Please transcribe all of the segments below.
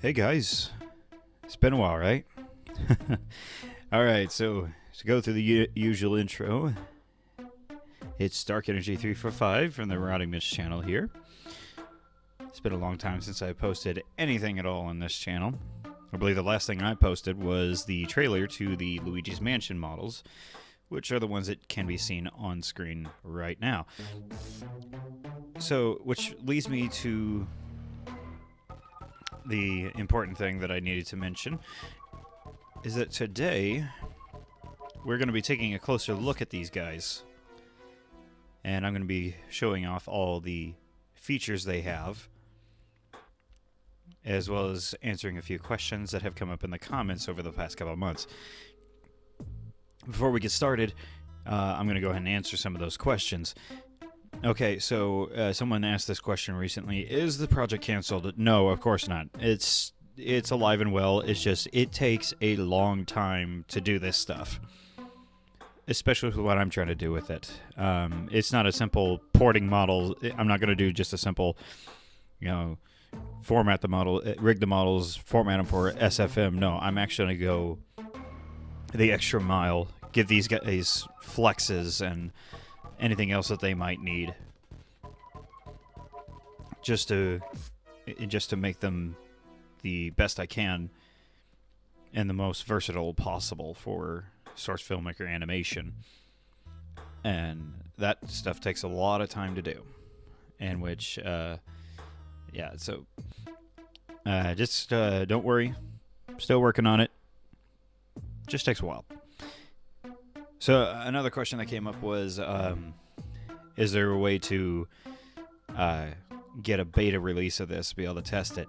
Hey guys, it's been a while, right? Alright, so to go through the usual intro, it's Darkenergy 345 from the MauradingMence channel here. It's been a long time since I posted anything at all on this channel. I believe the last thing I posted was the trailer to the Luigi's Mansion models, which are the ones that can be seen on screen right now. So, which leads me to the important thing that I needed to mention, is that today we're going to be taking a closer look at these guys. And I'm going to be showing off all the features they have, as well as answering a few questions that have come up in the comments over the past couple of months. Before we get started, I'm going to go ahead and answer some of those questions. Okay, so someone asked this question recently: is the project canceled? No, of course not. It's alive and well. It's just it takes a long time to do this stuff, especially with what I'm trying to do with it. It's not a simple porting model. I'm not going to do just a simple, format the model, rig the models, format them for SFM. No, I'm actually going to go the extra mile, give these guys flexes and anything else that they might need, just to make them the best I can and the most versatile possible for source filmmaker animation. And that stuff takes a lot of time to do, and which so just don't worry, still working on it, just takes a while. So another question that came up was, is there a way to get a beta release of this, be able to test it?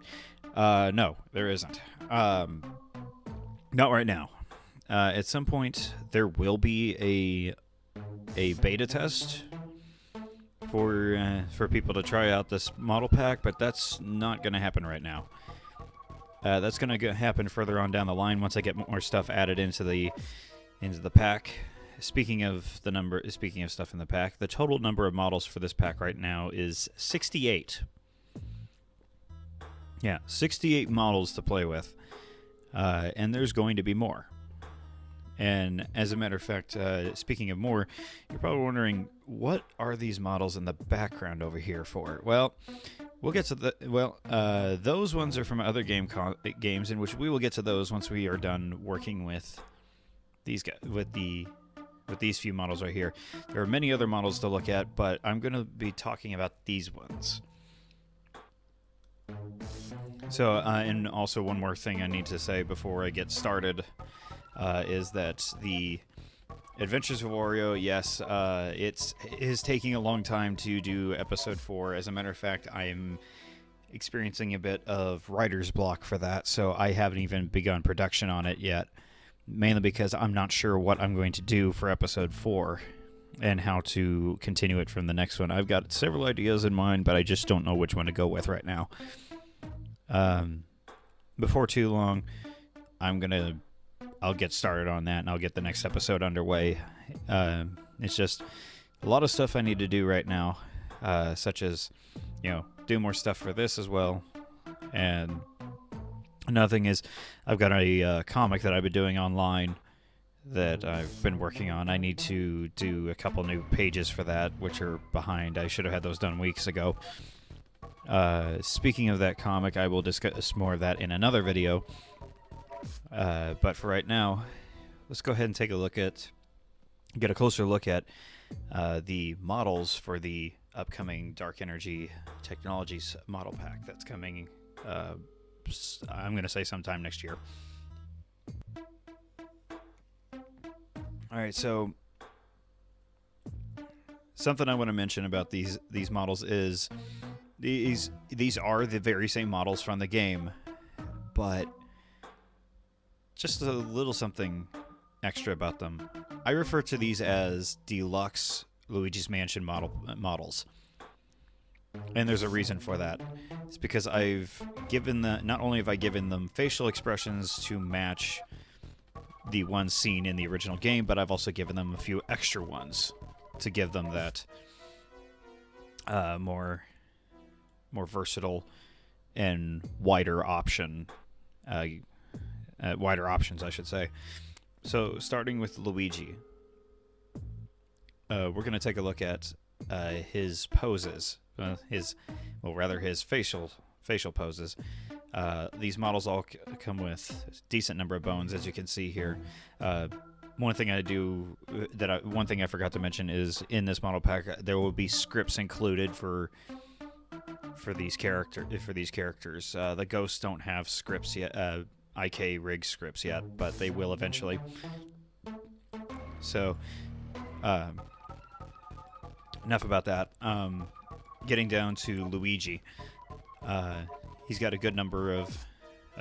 No, there isn't. Not right now. At some point, there will be a beta test for people to try out this model pack, but that's not going to happen right now. That's going to happen further on down the line once I get more stuff added into the pack. Speaking of stuff in the pack, the total number of models for this pack right now is 68. Yeah, 68 models to play with, and there's going to be more. And as a matter of fact, speaking of more, you're probably wondering, what are these models in the background over here for? Well, we'll get to those ones are from other games, in which we will get to those once we are done working with these guys, with these few models right here. There are many other models to look at, but I'm going to be talking about these ones. So, and also one more thing I need to say before I get started is that the Adventures of Wario, yes, it is taking a long time to do episode 4. As a matter of fact, I am experiencing a bit of writer's block for that, so I haven't even begun production on it yet. Mainly because I'm not sure what I'm going to do for episode 4 and how to continue it from the next one. I've got several ideas in mind, but I just don't know which one to go with right now. Before too long, I'll get started on that, and I'll get the next episode underway. It's just a lot of stuff I need to do right now, such as, do more stuff for this as well. And another thing is, I've got a comic that I've been doing online that I've been working on. I need to do a couple new pages for that, which are behind. I should have had those done weeks ago. Speaking of that comic, I will discuss more of that in another video. But for right now, let's go ahead and get a closer look at the models for the upcoming Darkenergy Technologies model pack that's coming. I'm going to say sometime next year. Alright, so something I want to mention about these models is these are the very same models from the game, but just a little something extra about them. I refer to these as deluxe Luigi's Mansion models. And there's a reason for that. It's because not only have I given them facial expressions to match the ones seen in the original game, but I've also given them a few extra ones to give them that more versatile and wider option wider options, I should say. So starting with Luigi, we're going to take a look at his poses, his facial poses. These models all come with a decent number of bones, as you can see here. One thing I forgot to mention is in this model pack there will be scripts included for these characters. The ghosts don't have scripts yet, IK rig scripts yet, but they will eventually. So, enough about that. Getting down to Luigi, he's got a good number of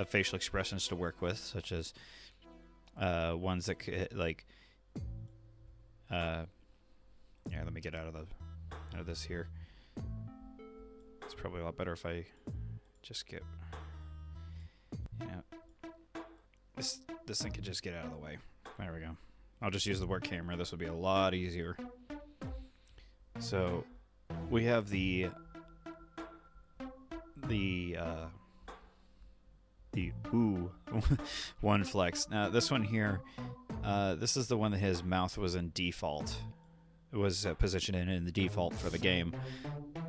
facial expressions to work with, such as ones that like. Yeah, let me get out of this here. It's probably a lot better if I just get. Yeah, this thing could just get out of the way. There we go. I'll just use the work camera. This would be a lot easier. So we have the ooh one flex. Now this one here, this is the one that his mouth was in default. It was positioned in the default for the game,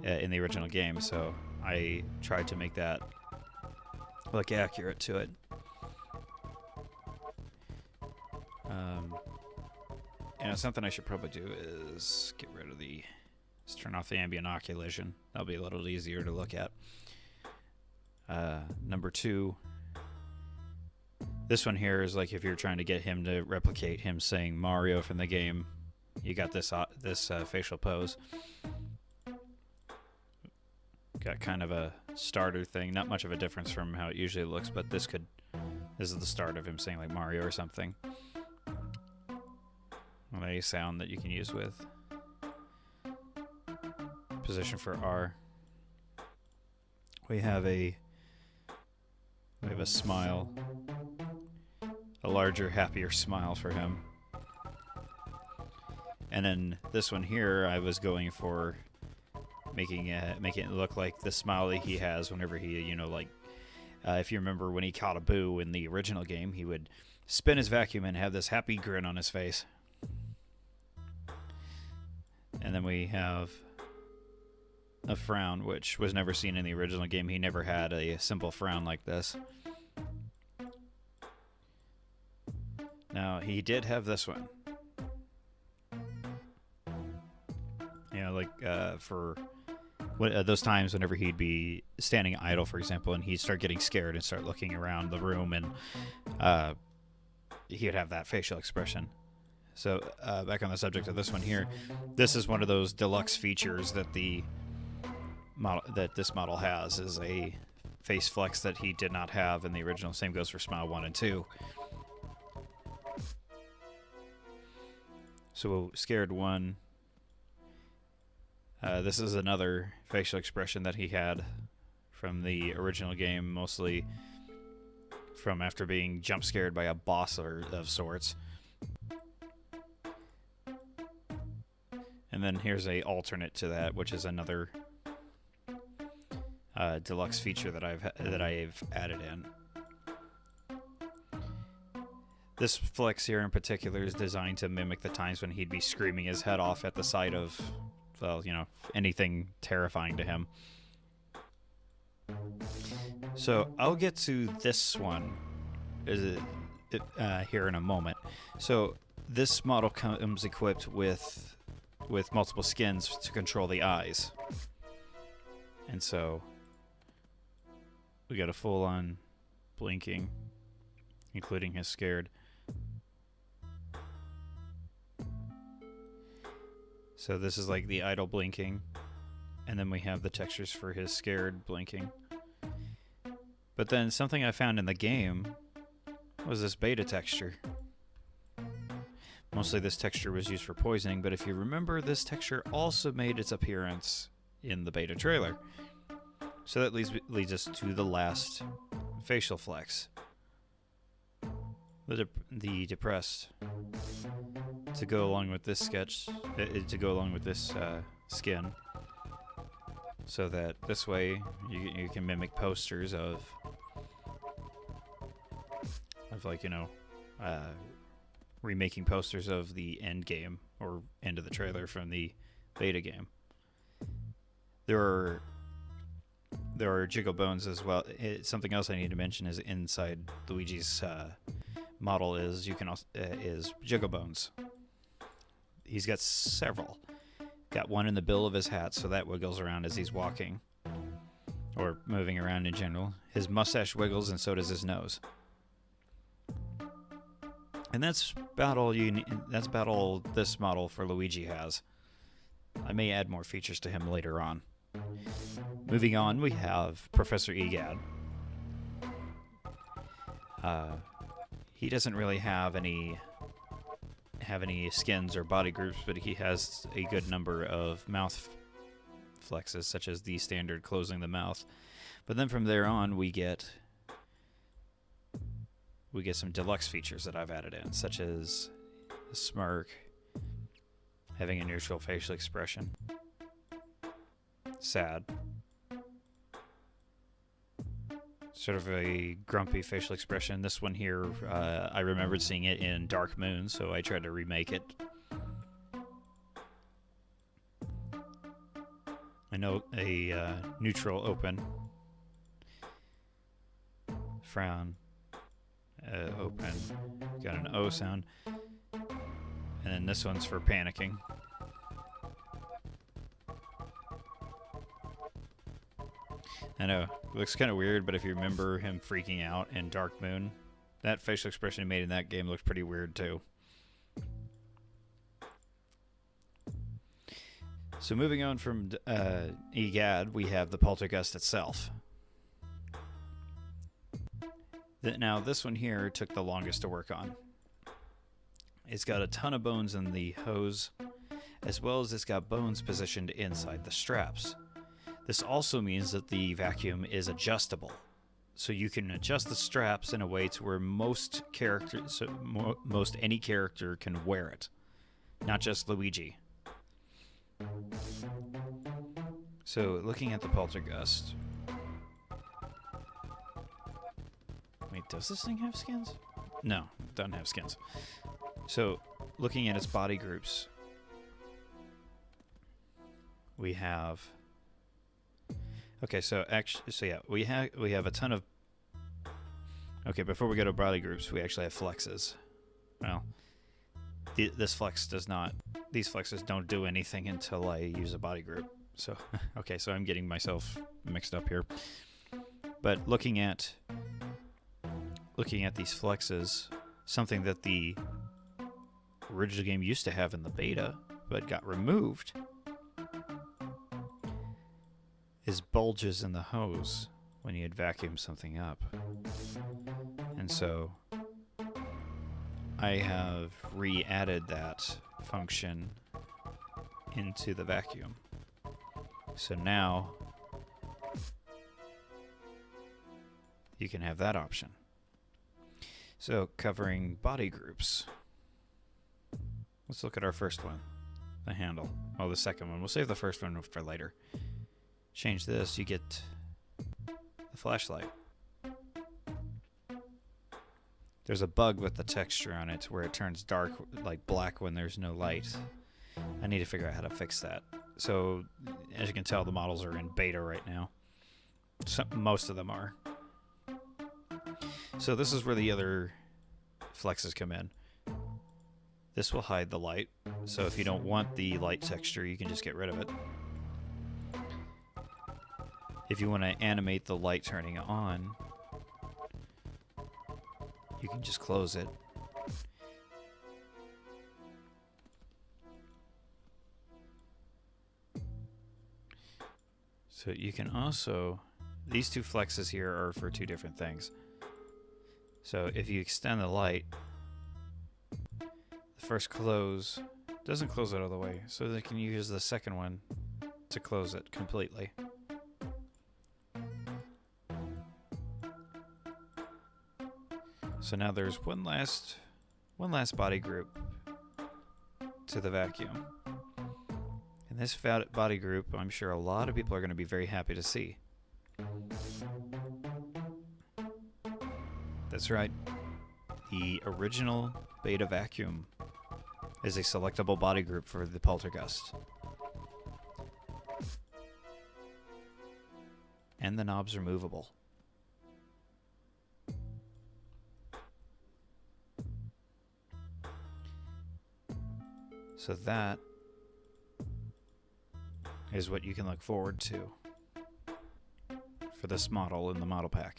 in the original game. So I tried to make that look accurate to it. And something I should probably do is get rid of let's turn off the ambient occlusion. That'll be a little easier to look at. Number 2. This one here is like if you're trying to get him to replicate him saying Mario from the game. You got this facial pose. Got kind of a starter thing. Not much of a difference from how it usually looks, but this is the start of him saying like Mario or something. Well, a sound that you can use with position for R. We have a smile, a larger, happier smile for him. And then this one here, I was going for making it look like the smile that he has whenever he, if you remember when he caught a boo in the original game, he would spin his vacuum and have this happy grin on his face. And then we have a frown, which was never seen in the original game. He never had a simple frown like this. Now, he did have this one. For those times whenever he'd be standing idle, for example, and he'd start getting scared and start looking around the room, and he would have that facial expression. So back on the subject of this one here, this is one of those deluxe features that this model has, is a face flex that he did not have in the original. Same goes for Smile 1 and 2. So Scared 1. This is another facial expression that he had from the original game, mostly from after being jump scared by a boss of sorts. And then here's a alternate to that, which is another deluxe feature that I've added in. This flex here in particular is designed to mimic the times when he'd be screaming his head off at the sight of, well, anything terrifying to him. So I'll get to this one here in a moment. So this model comes equipped with multiple skins to control the eyes. And so we got a full-on blinking, including his scared. So this is like the idle blinking, and then we have the textures for his scared blinking. But then something I found in the game was this beta texture. Mostly this texture was used for poisoning, but if you remember, this texture also made its appearance in the beta trailer. So that leads us to the last facial flex. The depressed. To go along with this sketch, to go along with this skin, so that this way you can mimic posters of of, like, you know, remaking posters of the end game or end of the trailer from the beta game. There are jiggle bones as well. Something else I need to mention is inside Luigi's model is is jiggle bones. He's got several. Got one in the bill of his hat, so that wiggles around as he's walking or moving around in general. His mustache wiggles, and so does his nose. And that's about all that's about all this model for Luigi has. I may add more features to him later on. Moving on, we have Professor Egad. He doesn't really have any skins or body groups, but he has a good number of mouth flexes, such as the standard closing the mouth. But then from there on, we get some deluxe features that I've added in, such as a smirk, having a neutral facial expression, sad, sort of a grumpy facial expression. This one here, I remembered seeing it in Dark Moon, so I tried to remake it. I know a neutral open, frown, open, got an O sound, and then this one's for panicking. I know, it looks kind of weird, but if you remember him freaking out in Dark Moon, that facial expression he made in that game looks pretty weird too. So moving on from Egad, we have the Poltergeist itself. Now this one here took the longest to work on. It's got a ton of bones in the hose, as well as it's got bones positioned inside the straps. This also means that the vacuum is adjustable, so you can adjust the straps in a way to where most any character can wear it, not just Luigi. So looking at the Poltergeist, wait, does this thing have skins? No, it doesn't have skins. So looking at its body groups, we have. Okay, so yeah, we have a ton of. Okay, before we go to body groups, we actually have flexes. Well, this flex does not. These flexes don't do anything until I use a body group. So, okay, so I'm getting myself mixed up here. But looking at these flexes, something that the original game used to have in the beta, but got removed, is bulges in the hose when you'd vacuum something up. And so I have re-added that function into the vacuum. So now you can have that option. So covering body groups. Let's look at our first one, the handle. Oh, the second one. We'll save the first one for later. Change this, you get the flashlight. There's a bug with the texture on it where it turns dark, like black, when there's no light. I need to figure out how to fix that. So, as you can tell, the models are in beta right now. Most of them are. So this is where the other flexes come in. This will hide the light, so if you don't want the light texture, you can just get rid of it. If you want to animate the light turning on, you can just close it. So you can also, these two flexes here are for two different things. So if you extend the light, the first close doesn't close it all the way, so they can use the second one to close it completely. So now there's one last body group to the vacuum. And this body group, I'm sure a lot of people are going to be very happy to see. That's right. the original beta vacuum is a selectable body group for the Poltergeist. And the knobs are movable. So that is what you can look forward to for this model in the model pack.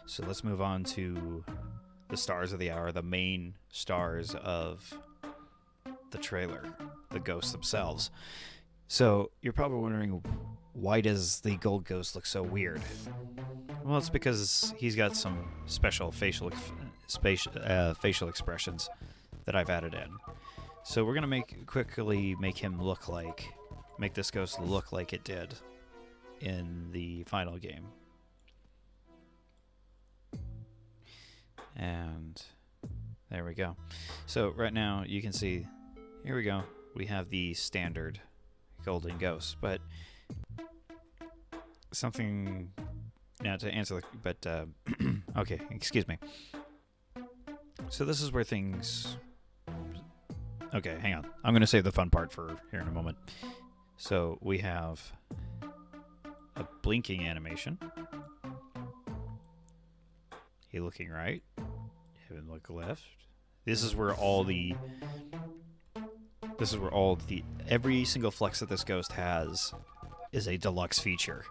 So let's move on to the stars of the hour, the main stars of the trailer, the ghosts themselves. So you're probably wondering, why does the gold ghost look so weird? Well, it's because he's got some special facial expressions that I've added in. So we're gonna quickly make this ghost look like it did in the final game. And there we go. So right now you can see, here we go. We have the standard golden ghost, but something now to answer the, but okay, excuse me. So this is where things, okay, hang on. I'm going to save the fun part for here in a moment. So we have a blinking animation. He looking right, him look left. This is where every single flex that this ghost has is a deluxe feature.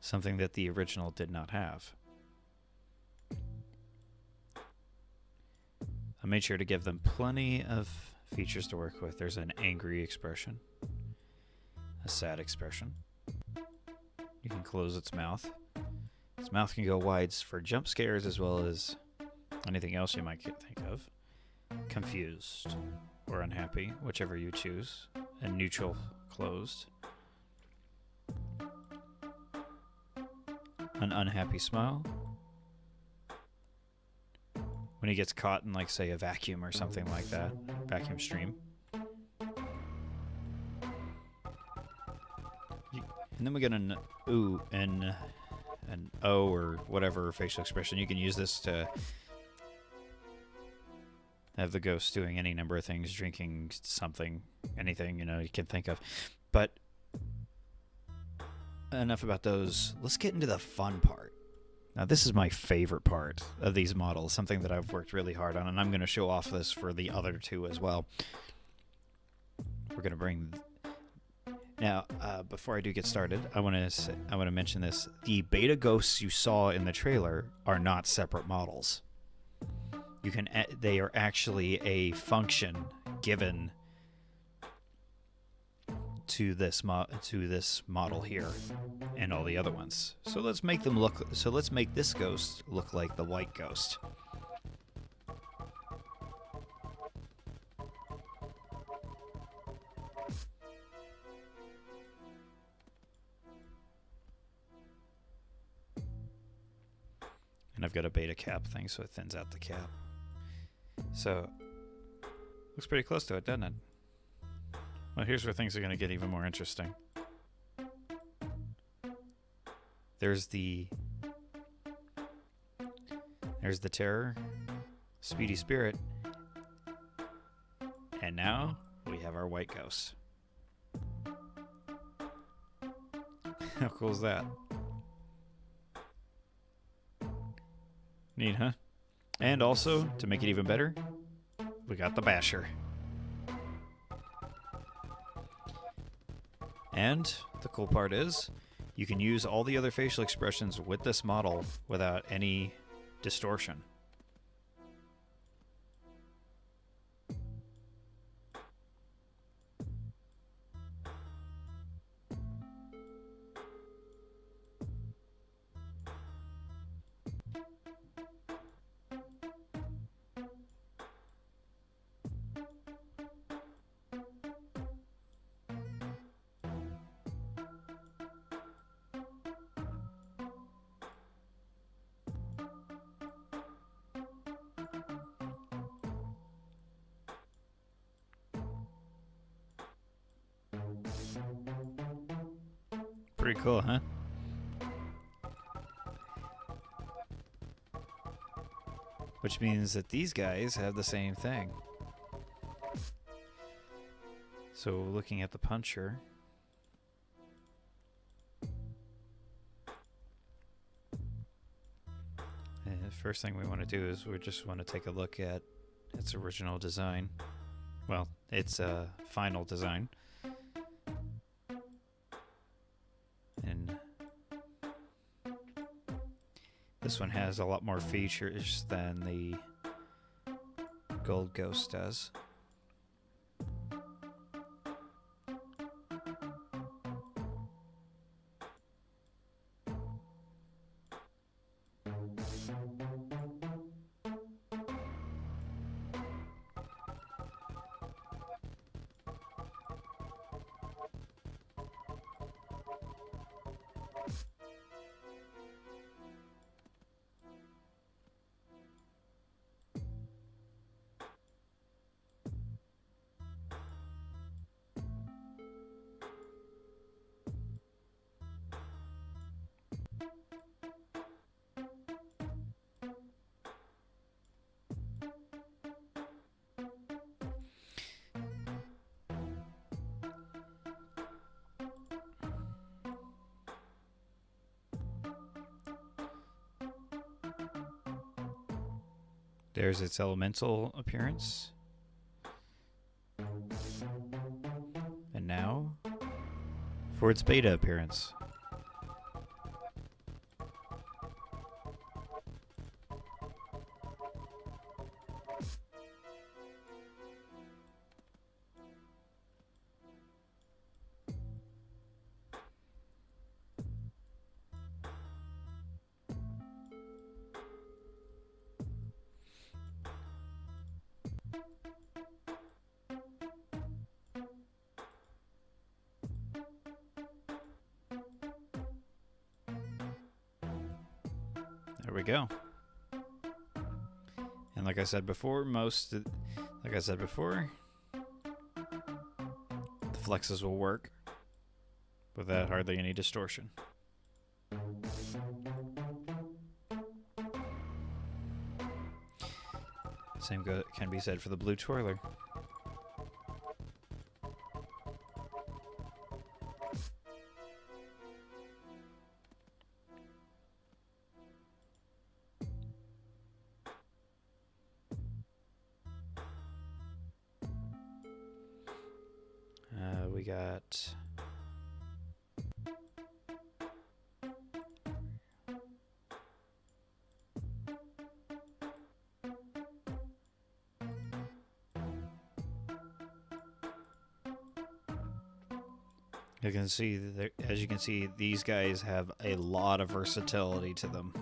Something that the original did not have. I made sure to give them plenty of features to work with. There's an angry expression, a sad expression. You can close its mouth. Its mouth can go wide for jump scares as well as anything else you might think of. Confused or unhappy, whichever you choose. And neutral, closed. An unhappy smile. When he gets caught in, like, say, a vacuum or something like that. Vacuum stream. And then we get an ooh and an O or whatever facial expression. You can use this to have the ghost doing any number of things, drinking something, anything, you know, you can think of. But enough about those. Let's get into the fun part. Now, this is my favorite part of these models, something that I've worked really hard on, and I'm going to show off this for the other two as well. We're going to bring... Now, before I do get started, I want to mention this. The beta ghosts you saw in the trailer are not separate models. They are actually a function given to this model here and all the other ones. So let's make them look. So let's make this ghost look like the white ghost. And I've got a beta cap thing, so it thins out the cap. So, looks pretty close to it, doesn't it? Well, here's where things are going to get even more interesting. There's the terror, speedy spirit, and now we have our white ghost. How cool is that? Neat, huh? And also, to make it even better, we got the basher. And the cool part is, you can use all the other facial expressions with this model without any distortion. Pretty cool, huh? Which means that these guys have the same thing. So looking at the puncher, and the first thing we want to do is we just want to take a look at its original design. Well, its final design. And this one has a lot more features than the Gold Ghost does. There's its elemental appearance. And now for its beta appearance. There we go. And like I said before, the flexes will work without hardly any distortion. Same can be said for the blue twirler. We got you can see that, as you can see, these guys have a lot of versatility to them.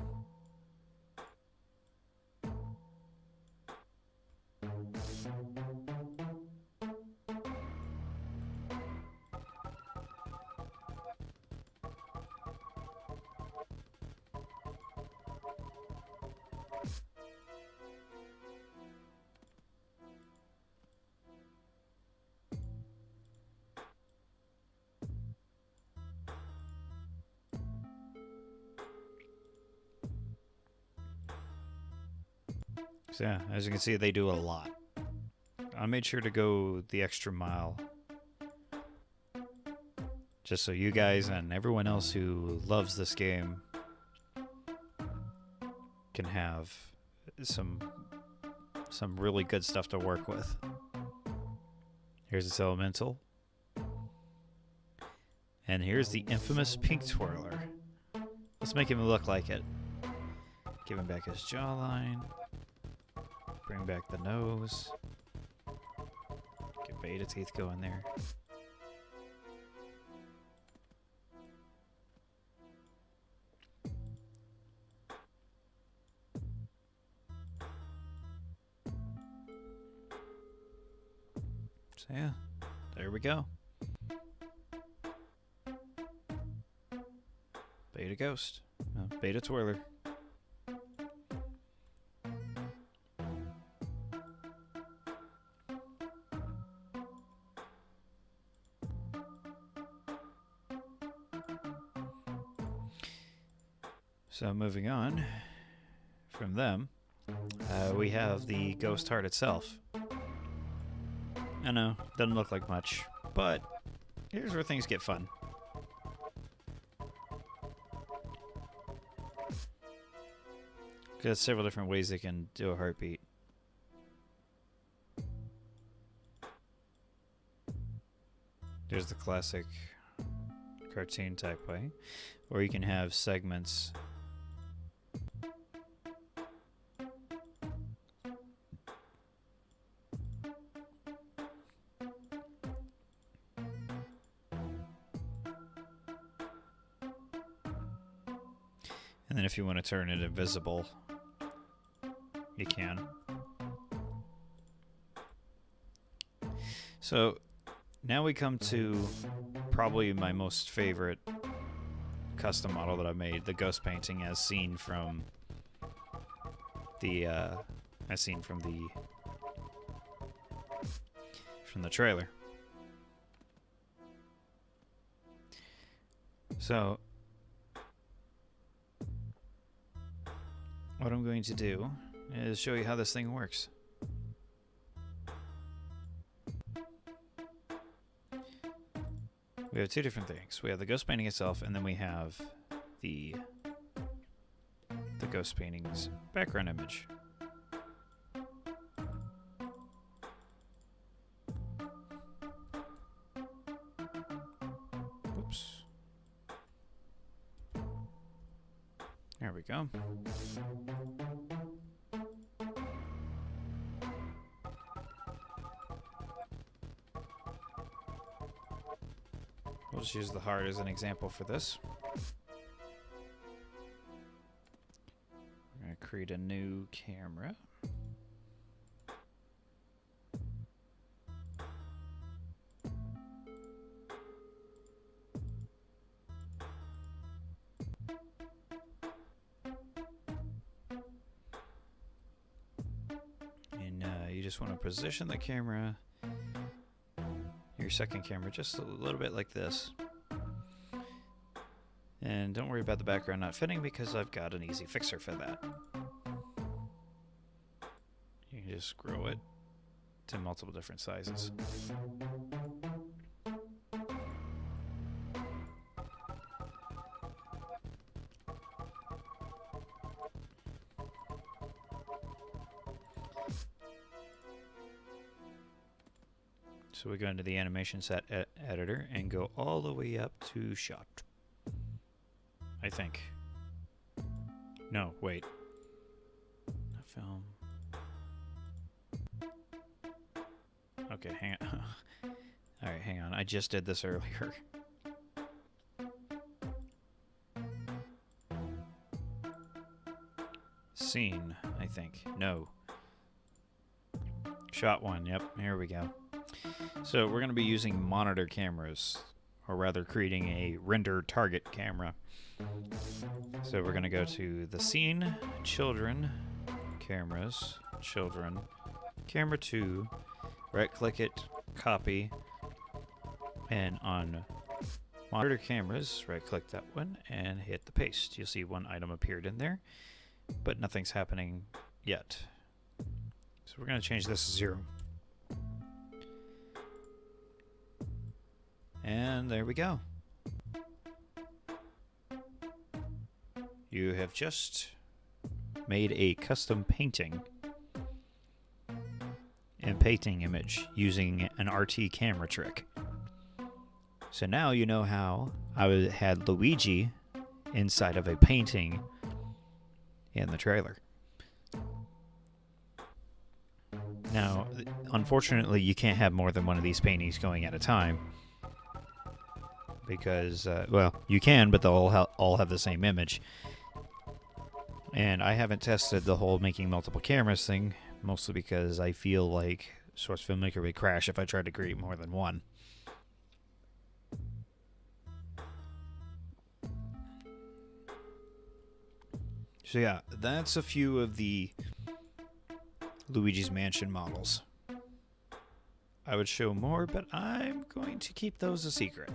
So yeah, as you can see, they do a lot. I made sure to go the extra mile, just so you guys and everyone else who loves this game can have some really good stuff to work with. Here's its elemental. And here's the infamous pink twirler. Let's make him look like it. Give him back his jawline. Bring back the nose. Get beta teeth going there. So yeah, there we go. Beta ghost. Beta twirler. So moving on from them, we have the ghost heart itself. I know, doesn't look like much, but here's where things get fun. There's several different ways they can do a heartbeat. There's the classic cartoon type way, or you can have segments. And then if you want to turn it invisible, you can. So now we come to probably my most favorite custom model that I made, the ghost painting as seen from the trailer. So what I'm going to do is show you how this thing works. We have two different things. We have the ghost painting itself, and then we have the ghost painting's background image. Oops. There we go. We'll just use the heart as an example for this. We're going to create a new camera. And you just want to position the camera, your second camera, just a little bit like this. And don't worry about the background not fitting because I've got an easy fixer for that. You can just grow it to multiple different sizes. So we go into the animation set editor and go all the way up to shot. I think. No, wait. Film. Okay, hang on. Alright, hang on. I just did this earlier. Scene, I think. No. Shot one, yep, here we go. So we're going to be using monitor cameras, or rather creating a render target camera. So we're going to go to the scene, children, cameras, children, camera 2, right click it, copy, and on monitor cameras, right click that one and hit the paste. You'll see one item appeared in there, but nothing's happening yet. So we're going to change this to 0. And there we go. You have just made a custom painting and painting image using an RT camera trick. So now you know how I had Luigi inside of a painting in the trailer. Now, unfortunately, you can't have more than one of these paintings going at a time. Because, well, you can, but they'll all have the same image. And I haven't tested the whole making multiple cameras thing, mostly because I feel like Source Filmmaker would crash if I tried to create more than one. So yeah, that's a few of the Luigi's Mansion models. I would show more, but I'm going to keep those a secret.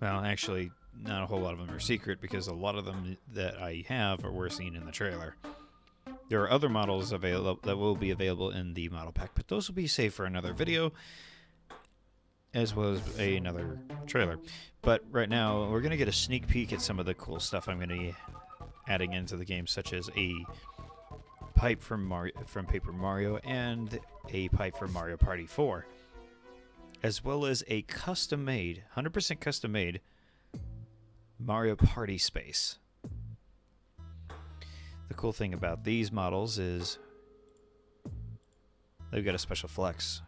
Well, actually, not a whole lot of them are secret because a lot of them that I have were seen in the trailer. There are other models available that will be available in the model pack, but those will be saved for another video, as well as another trailer. But right now, we're going to get a sneak peek at some of the cool stuff I'm going to be adding into the game, such as a pipe from Paper Mario and a pipe from Mario Party 4, as well as a custom-made, 100% custom-made Mario Party space. The cool thing about these models is they've got a special flex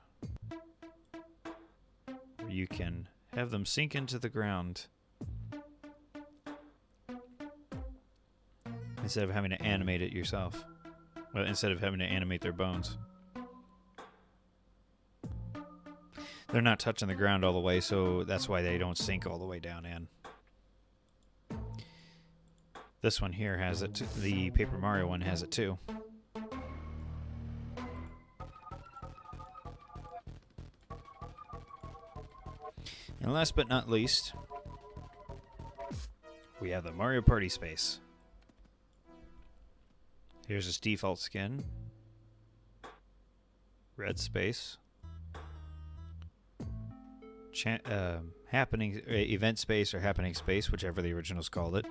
where you can have them sink into the ground instead of having to animate it yourself. Well, instead of having to animate their bones. They're not touching the ground all the way, so that's why they don't sink all the way down in. This one here has it. The Paper Mario one has it too. And last but not least, we have the Mario Party space. Here's its default skin. Red space. Happening event space or happening space, whichever the originals called it.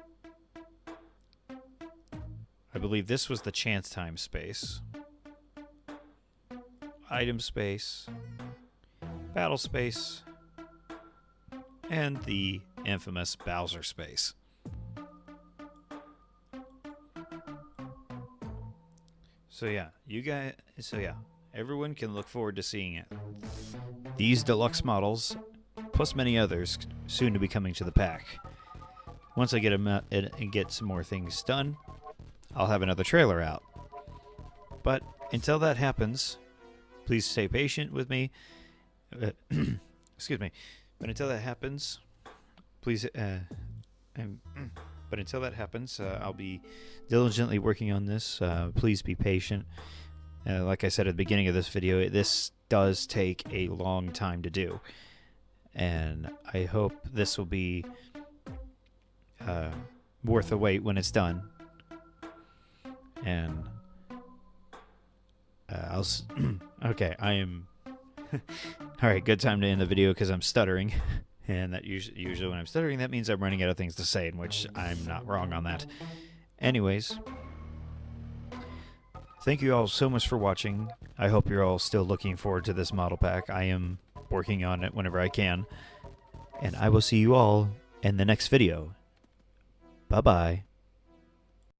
I believe this was the chance time space. Item space. Battle space. And the infamous Bowser space. So yeah, everyone can look forward to seeing it. These deluxe models, plus many others, soon to be coming to the pack. Once I get them out and get some more things done, I'll have another trailer out. But until that happens, please stay patient with me. Excuse me. But until that happens, please. But until that happens, I'll be diligently working on this. Please be patient. Like I said at the beginning of this video, this does take a long time to do. And I hope this will be worth the wait when it's done. And okay, I am... Alright, good time to end the video because I'm stuttering. And that usually when I'm stuttering, that means I'm running out of things to say, in which I'm not wrong on that. Anyways, thank you all so much for watching. I hope you're all still looking forward to this model pack. I am working on it whenever I can. And I will see you all in the next video. Bye-bye.